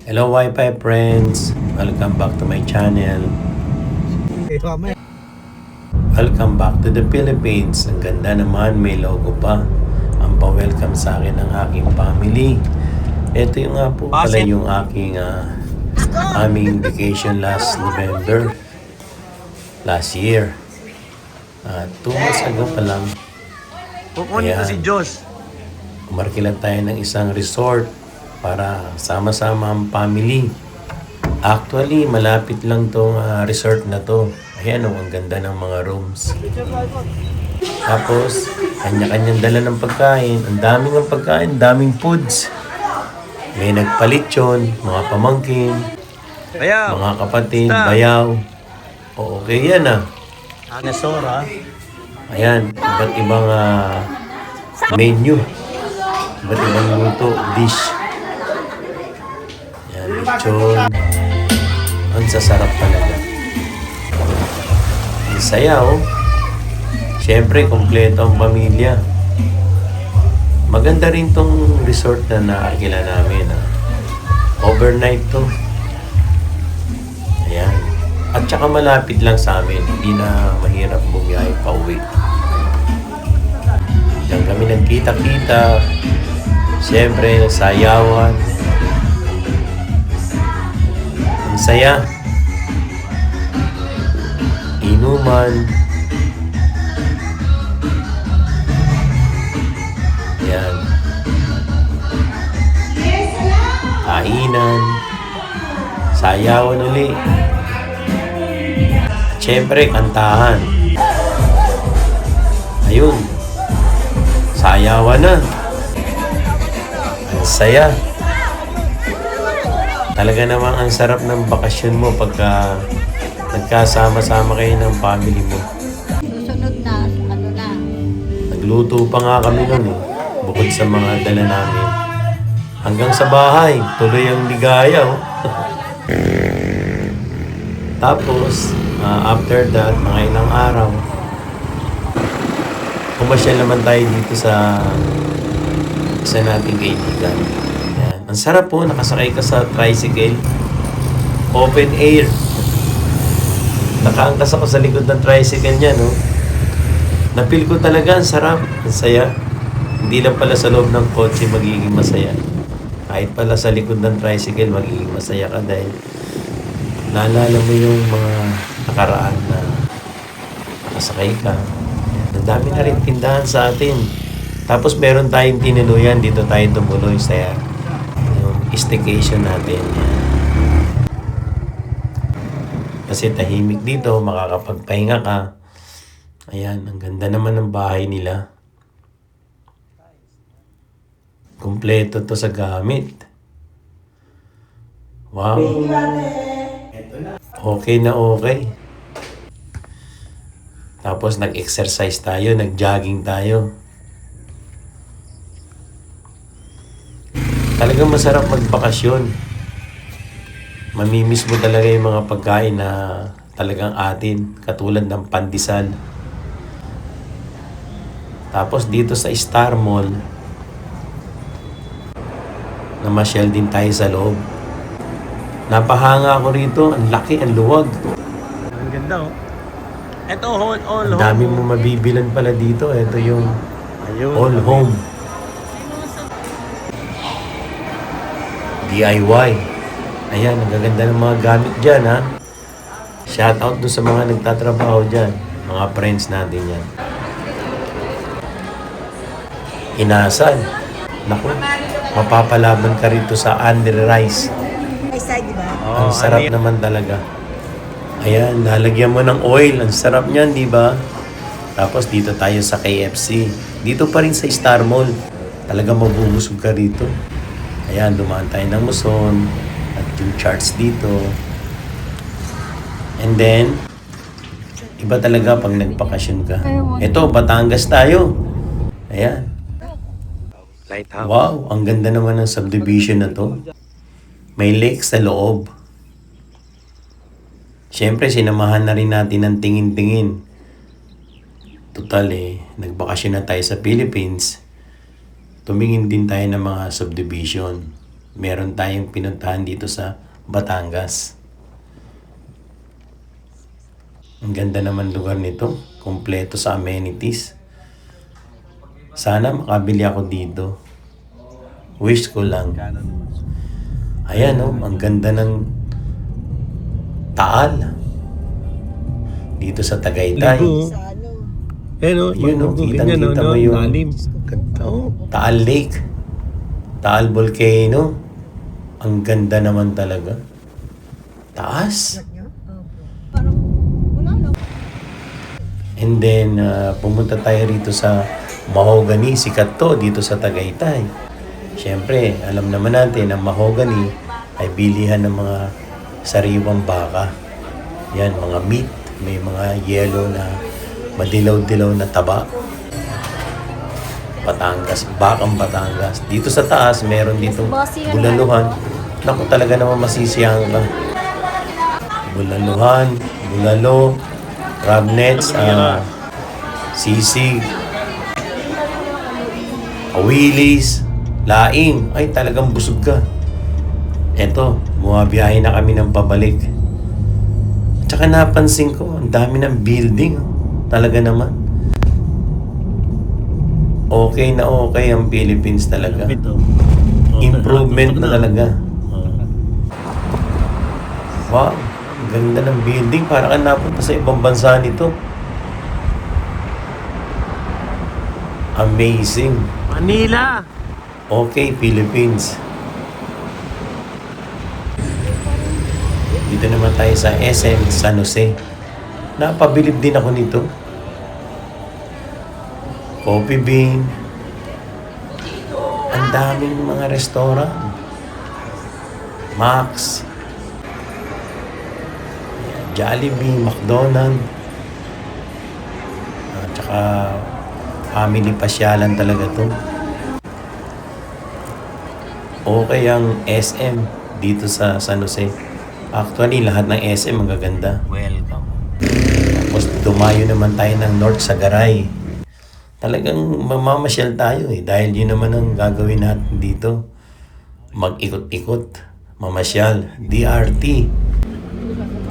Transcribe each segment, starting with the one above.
Hello Wi-Fi friends! Welcome back to my channel. Welcome back to the Philippines. Ang ganda naman, may logo pa. Ang pa-welcome sa akin ng aking family. Ito yung nga po pala yung aking aming vacation last November. Last year. 2 months ago pa lang. Kukunin ko si Diyos. Umarkilan tayo ng isang resort para sama-sama ang family. Actually, malapit lang tong resort na to. Ayan oh, ang ganda ng mga rooms. Tapos, kanya-kanyang dala ng pagkain. Ang daming ang pagkain, daming foods. May nagpalitsyon, mga pamangkin, Bayaw. mga kapatid, bayaw. O, okay yan ah. Anesora. Ayan, iba't ibang menu. Iba't ibang luto, dish. Ayan, lechon. Ang sasarap talaga. Ang saya oh. Siyempre, kompleto ang pamilya. Maganda rin tong resort na naakila namin. Overnight to. Ayan. At saka malapit lang sa amin. Hindi na mahirap bumiyahe pa uwi. Diyan kami nagkita-kita. Siyempre, sayawan. Ang saya. Inuman. Ayan. Kainan. Sayawan uli. At siyempre, kantahan. Ayun. Sayawan na. Ang saya. Talaga namang ang sarap ng bakasyon mo pagka nagkasama-sama kayo ng family mo. Susunod na, ano na. Nagluto pa nga kami nun eh. Bukod sa mga dala namin. Hanggang sa bahay, tuloy ang ligaya oh. Tapos, after that, mga ilang araw, pumasyal naman tayo dito sa isa nating kaibigan. Yan. Ang sarap po, nakasakay ka sa tricycle. Open air. Nakaangkas ako sa likod ng tricycle niya, no? Napil ko talaga, ang sarap, ang saya. Hindi lang pala sa loob ng kotse magiging masaya. Kahit pala sa likod ng tricycle, magiging masaya ka dahil naalala mo yung mga nakaraan na nakasakay ka. Ang dami na rin tindahan sa atin. Tapos meron tayong tinuluyan. Dito tayo tumuloy sa yung staycation natin. Yan. Kasi tahimik dito, makakapagpahinga ka. Ayan, ang ganda naman ng bahay nila. Kompleto to sa gamit. Wow. Okay na okay. Tapos nag-exercise tayo, nag-jogging tayo. Talagang masarap magbakasyon. Mamimiss mo talaga yung mga pagkain na talagang atin, katulad ng pandesal. Tapos dito sa Star Mall, namasyal din tayo sa loob. Napahanga ako rito, ang laki, ang luwag. Ang ganda oh. Ito, all Ang home. dami mo mabibilan pala dito. Ito yung Ayun. all home. DIY. Ayan, ang gaganda ng mga gamit dyan, ha? Shout out doon sa mga nagtatrabaho dyan. Mga friends natin yan. Inasan. Naku, mapapalaban ka rito sa Under Rice. Isa, di ba? Ang sarap naman talaga. Ayan, nalagyan mo ng oil. Ang sarap niyan, di ba? Tapos dito tayo sa KFC. Dito pa rin sa Star Mall. Talaga mabubusog ka rito. Ayan, dumaan tayo ng Muson. At yung charts dito. And then, iba talaga pag nagpakasyon ka. Ito, Batangas tayo. Ayan. Lighthouse. Wow, ang ganda naman ng subdivision na to. May lake sa loob. Siyempre, sinamahan na rin natin ng tingin-tingin. Total nagbakasyon na tayo sa Philippines. tumingin din tayo ng mga subdivision. meron tayong pinuntahan dito sa Batangas. Ang ganda naman lugar nito, kompleto sa amenities. Sana makabili ako dito. Wish ko lang. Ayan oh, ang ganda ng Taal. Dito sa Tagaytay. Ligo. Sa ano, Ayun o, Yun, oh, kitang-kita mo yung- lalim. Ganda o. Taal Lake. Taal Volcano. Ang ganda naman talaga. Taas. parang wala lang. And then, pumunta tayo rito sa Mahogany. Sikat to dito sa Tagaytay. Siyempre, alam naman natin ang Mahogany ay bilihan ng mga sariwang baka. Yan, mga meat. May mga yellow na madilaw-dilaw na taba. Batangas, bakang Batangas. Dito sa taas, meron dito bulaluhan. Naku, talaga naman masisiyahan ka. Bulaluhan, bulalo, crab nets, sisig, awilis, laing. Ay, talagang busog ka. Eto, bumabiyahe na kami ng pabalik. Tsaka napansin ko, ang dami ng building. Talaga naman. Okay na okay ang Philippines talaga. Improvement na talaga. Wow, ang ganda ng building. Para ka napunta sa ibang bansa nito. Amazing. Manila. Okay, Philippines. Dito naman tayo sa SM San Jose. Napabilib din ako nito. Coffee Bean. Ang daming mga restaurant. Max. Jollibee, McDonald's. At saka family pasyalan talaga to. Okay ang SM dito sa San Jose. Actually, lahat ng SM ang gaganda. Welcome. Tapos dumayo naman tayo ng North Sagaray. Talagang mamamasyal tayo eh. Dahil yun naman ang gagawin natin dito. Mag-ikot-ikot. Mamasyal. DRT.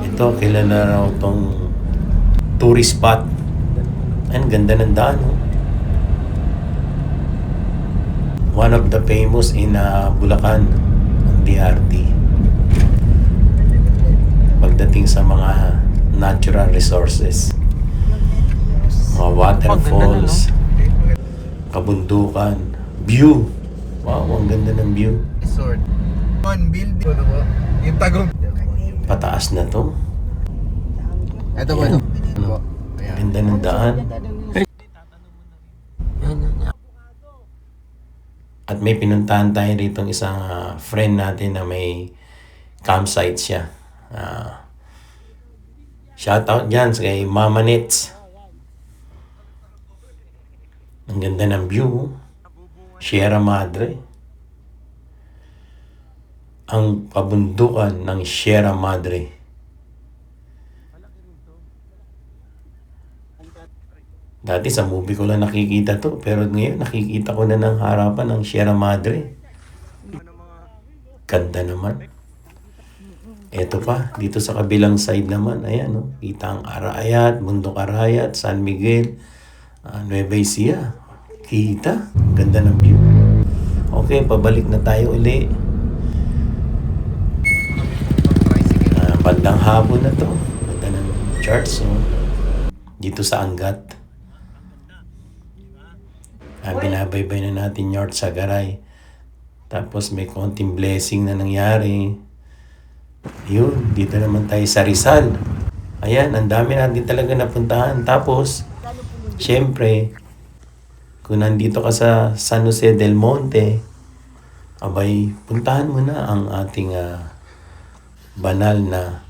Ito, kilala raw tong tourist spot. Ang ganda ng daan. Oh. One of the famous in Bulacan. Ang DRT. Pagdating sa mga natural resources. Mga waterfalls, kabundukan, view. Wow, ang ganda ng view. Resort. One building. Ano ba? Yung tagong. Pataas na to. Ito ba ito? Ano ba? Ayan. Ganda ng daan. At may pinuntahan tayo rito isang friend natin na may campsite siya. Shoutout dyan sa kay Mama Nets. Ang ganda ng view. Sierra Madre. Ang kabundukan ng Sierra Madre. Dati sa movie ko lang nakikita to, pero ngayon nakikita ko na ng harapan ng Sierra Madre. Ganda naman. Ito pa, dito sa kabilang side naman, ayan, no? Kita ang Arayat, Bundok Arayat, San Miguel, Nueva Ecija. Kita, ganda ng view. Okay, pabalik na tayo uli. Bandang hapon na to. Ganda ng church, so. Dito sa Angat. Binabaybay na natin North Sagaray. Tapos may konting blessing na nangyari. Yun, dito naman tayo sa Rizal. Ayan, ang dami natin talaga napuntahan. Tapos, syempre, kung nandito ka sa San Jose del Monte, abay, puntahan mo na ang ating banal na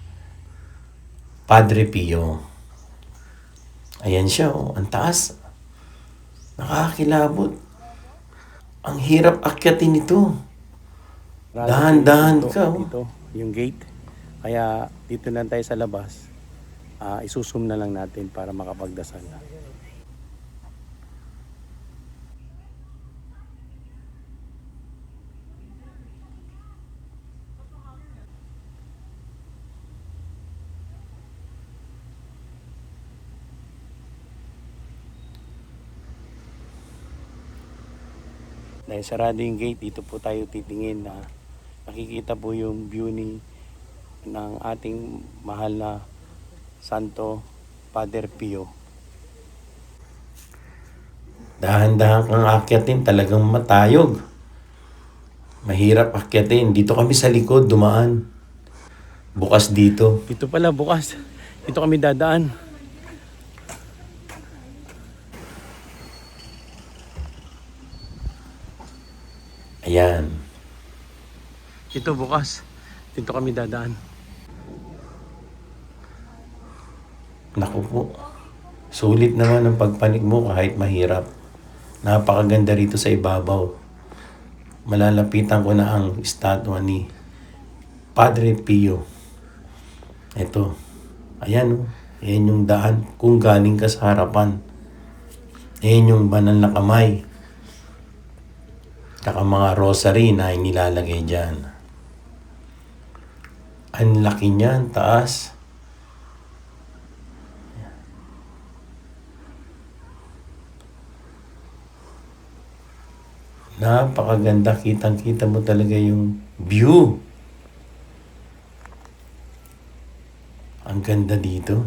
Padre Pio. Ayan siya, oh, ang taas. Nakakilabot. Ang hirap akyatin ito. Dahan-dahan ka. Oh. Dito, yung gate. Kaya dito lang tayo sa labas. Isusum na lang natin para makapagdasal na. Dahil sarado yung gate, dito po tayo titingin na nakikita po yung view ng ating mahal na Santo Father Pio. Dahan-dahan kang akyatin, talagang matayog. Mahirap akyatin. Dito kami sa likod, dumaan. Bukas dito. Dito pala bukas. Dito kami dadaan. Ayan. Dito bukas. Dito kami dadaan. Naku po. Sulit naman ang pagpanik mo kahit mahirap. Napakaganda rito sa ibabaw. Malalapitan ko na ang estatwa ni Padre Pio. Ito. Ayan o. Ayan yung daan kung galing ka sa harapan. Ayan yung banal na kamay. Tsaka mga rosary na inilalagay dyan. Ang laki niyan, taas. Napakaganda, kitang-kita mo talaga yung view. Ang ganda dito.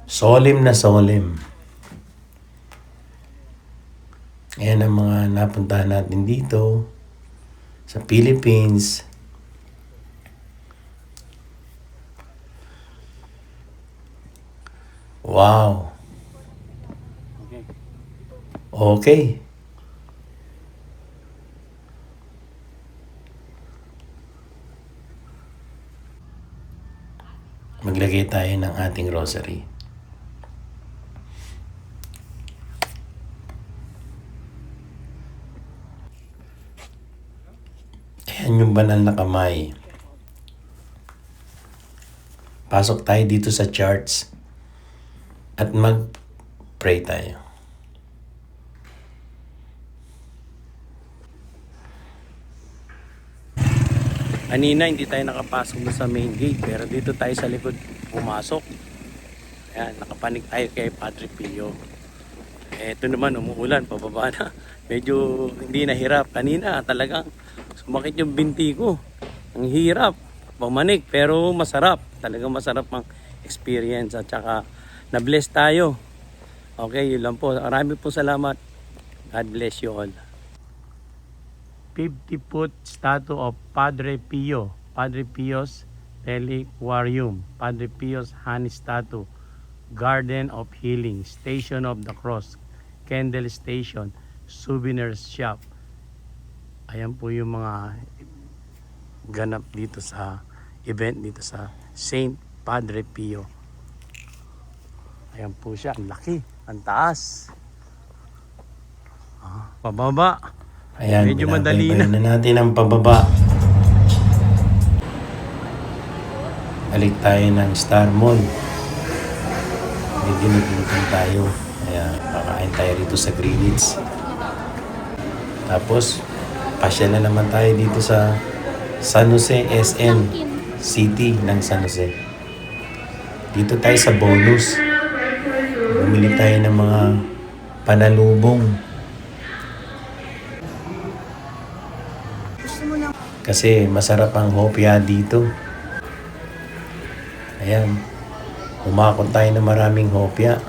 Solemn na solemn. Ayan ang mga napuntahan natin dito sa Philippines. Wow. Okay. Okay. Maglagay tayo ng ating rosary. Ayan yung banal na kamay. Pasok tayo dito sa charts at mag-pray tayo. Kanina hindi tayo nakapasok doon sa main gate, pero dito tayo sa likod pumasok. Ayan, nakapanig tayo kay Padre Pio. Ito naman, umuulan, pababa na. Medyo hindi nahirap. Kanina talagang sumakit yung binti ko. Ang hirap, pamanig, pero masarap. Talagang masarap ang experience at saka na-bless tayo. Okay, yun lang po. Marami po salamat. God bless you all. 50-foot statue of Padre Pio, Padre Pio's Reliquarium, Padre Pio's honey statue, Garden of Healing, Station of the Cross, Candle Station, Souvenir Shop. Ayan po yung mga ganap dito sa event dito sa Saint Padre Pio. Ayan po siya, ang laki, ang taas. Pababa. Ayan, Medyo madali binabaybay na natin ang pababa. Balik tayo ng Star Mall. Medyo naglutan tayo. Kaya kakain tayo rito sa Greenwich. Tapos, pasya na naman tayo dito sa San Jose SM City ng San Jose. Dito tayo sa bonus. Bumili tayo ng mga panalubong. Kasi masarap ang hopya dito. Ayan. Umakot tayo ng maraming hopya.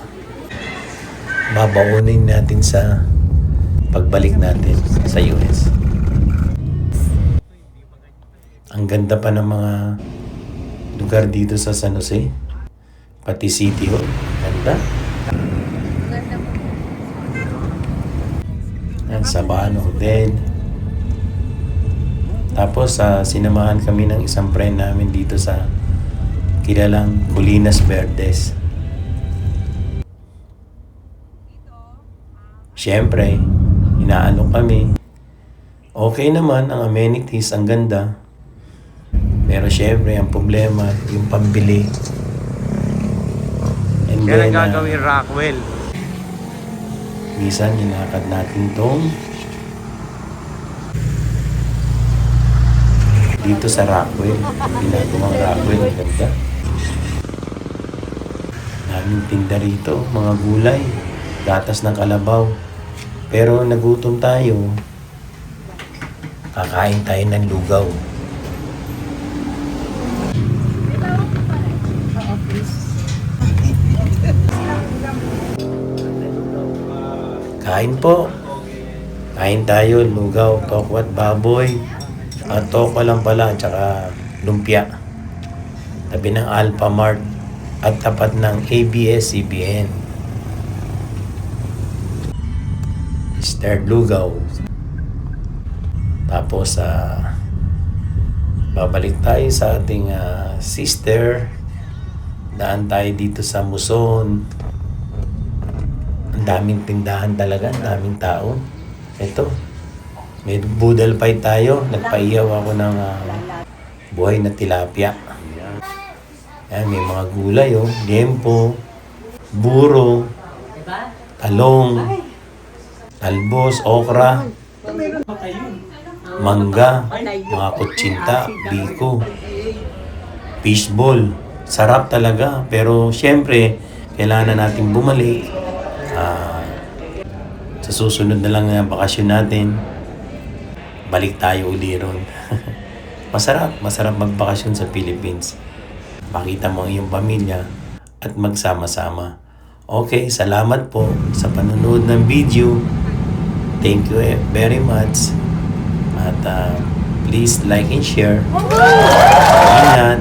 Babaunin natin sa pagbalik natin sa US. Ang ganda pa ng mga lugar dito sa San Jose. Pati City Hall. Ganda. Ayan, Sabano Hotel. Tapos sinamahan kami ng isang friend namin dito sa kilalang Colinas Verdes. Siyempre, inaalok kami. Okay naman ang amenities, ang ganda. Pero siyempre, ang problema, yung pambili. And Kailan then, gagawin Rockwell? minsan, nilakad natin tong dito sa Rockwell. Ginagawang Rockwell, ang ganda. Daming tinda rito, mga gulay, gatas ng kalabaw, Pero nagutom tayo. Kakain tayo ng lugaw. Oo, please. Kain po. Kain tayo, lugaw, tokwat, baboy. Tokwa lang pala, tsaka lumpia. Tabi ng Alpha Mart at tapat ng ABS-CBN. Stirred lugaw. Tapos, babalik tayo sa ating sister. Daan tayo dito sa Muson. Ang daming tindahan talaga, ang daming tao. Ito, may budal fight tayo. Nagpaiyaw ako ng buhay na tilapia. Ayan, may mga gulay, liempo, buro, talong, talbos, okra, mangga, mga kutsinta, biko, fishball. Sarap talaga. Pero syempre, kailangan natin bumalik. Sa susunod na lang na bakasyon natin, balik tayo uli ron. Masarap magbakasyon sa Philippines. Makita mo ang iyong pamilya at magsama-sama. Okay, salamat po sa panonood ng video. Thank you very much. At please like and share. Ingat.